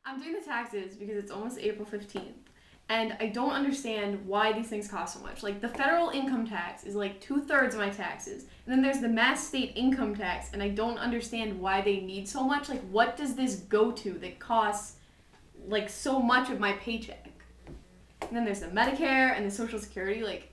I'm doing the taxes because it's almost April 15th. And I don't understand why these things cost so much. Like, the federal income tax is like 2/3 of my taxes. And then there's the Mass state income tax, and I don't understand why they need so much. Like, what does this go to that costs, like, so much of my paycheck? And then there's the Medicare and the Social Security. Like,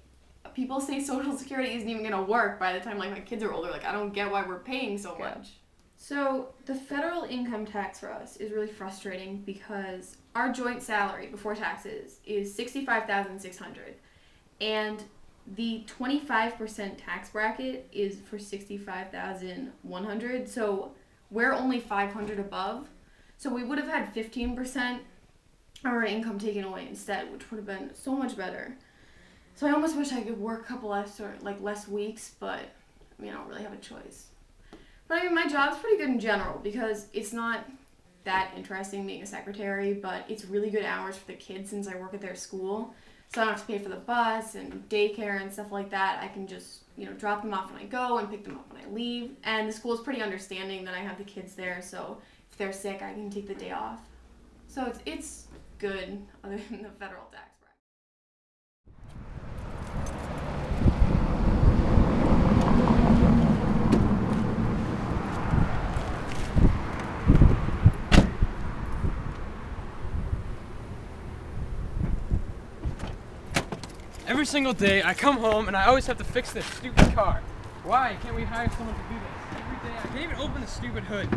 people say Social Security isn't even going to work by the time, like, my kids are older. Like, I don't get why we're paying so much. So the federal income tax for us is really frustrating because our joint salary before taxes is $65,600, and the 25% tax bracket is for $65,100. So we're only $500 above. So we would have had 15% of our income taken away instead, which would have been so much better. So I almost wish I could work a couple less weeks, but I mean, I don't really have a choice. But I mean, my job's pretty good in general because it's not that interesting being a secretary, but it's really good hours for the kids since I work at their school. So I don't have to pay for the bus and daycare and stuff like that. I can just, drop them off when I go and pick them up when I leave. And the school's pretty understanding that I have the kids there, so if they're sick, I can take the day off. So it's good other than the federal tax. Every single day I come home and I always have to fix this stupid car. Why can't we hire someone to do this? Every day I can't even open the stupid hood.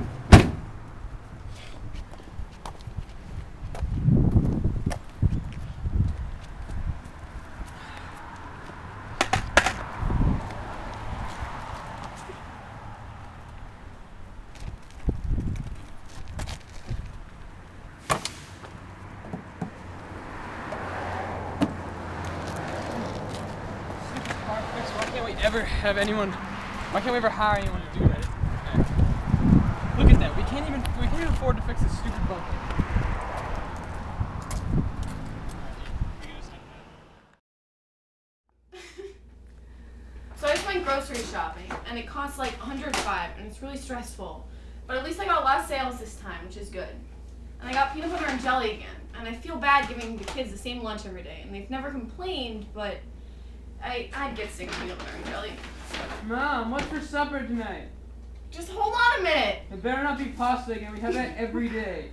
Why can't we ever hire anyone to do that? Look at that. We can't even afford to fix this stupid bunker. So I just went grocery shopping, and it costs like $105, and it's really stressful. But at least I got a lot of sales this time, which is good. And I got peanut butter and jelly again, and I feel bad giving the kids the same lunch every day, and they've never complained, but I'd get sick of peanut butter and jelly. Mom, what's for supper tonight? Just hold on a minute. It better not be pasta again. We have that every day.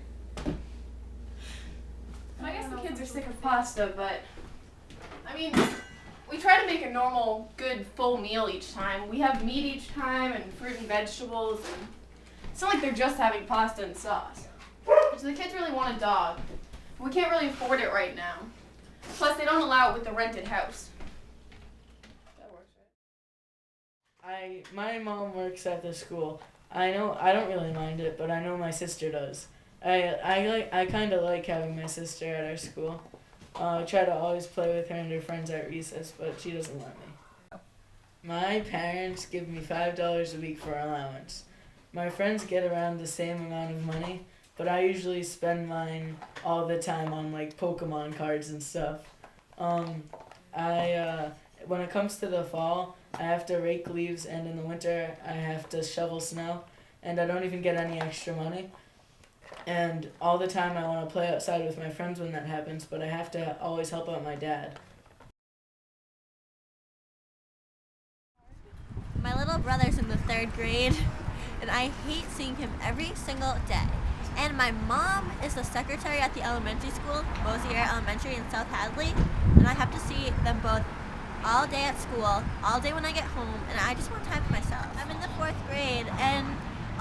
I guess the kids are sick of pasta, but I mean, we try to make a normal, good, full meal each time. We have meat each time and fruit and vegetables, and it's not like they're just having pasta and sauce. So the kids really want a dog. We can't really afford it right now. Plus, they don't allow it with the rented house. My mom works at the school. I don't really mind it, but I know my sister does. I kind of like having my sister at our school. I try to always play with her and her friends at recess, but she doesn't let me. My parents give me $5 a week for allowance. My friends get around the same amount of money, but I usually spend mine all the time on like Pokemon cards and stuff. When it comes to the fall, I have to rake leaves, and in the winter, I have to shovel snow, and I don't even get any extra money. And all the time, I want to play outside with my friends when that happens, but I have to always help out my dad. My little brother's in the 3rd grade, and I hate seeing him every single day. And my mom is the secretary at the elementary school, Mosier Elementary in South Hadley, and I have to see them both all day at school, all day when I get home, and I just want time for myself. I'm in the 4th grade, and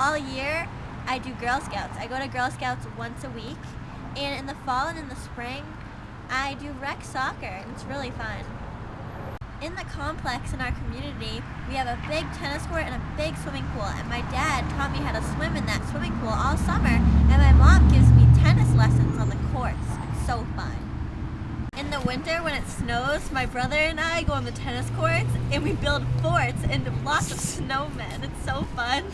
all year I do Girl Scouts. I go to Girl Scouts once a week, and in the fall and in the spring I do rec soccer, and it's really fun. In the complex in our community, we have a big tennis court and a big swimming pool, and my dad taught me how to swim in that swimming pool all summer, and my mom gives me tennis lessons on the courts. It's so fun. In the winter, when it snows, my brother and I go on the tennis courts and we build forts and lots of snowmen. It's so fun.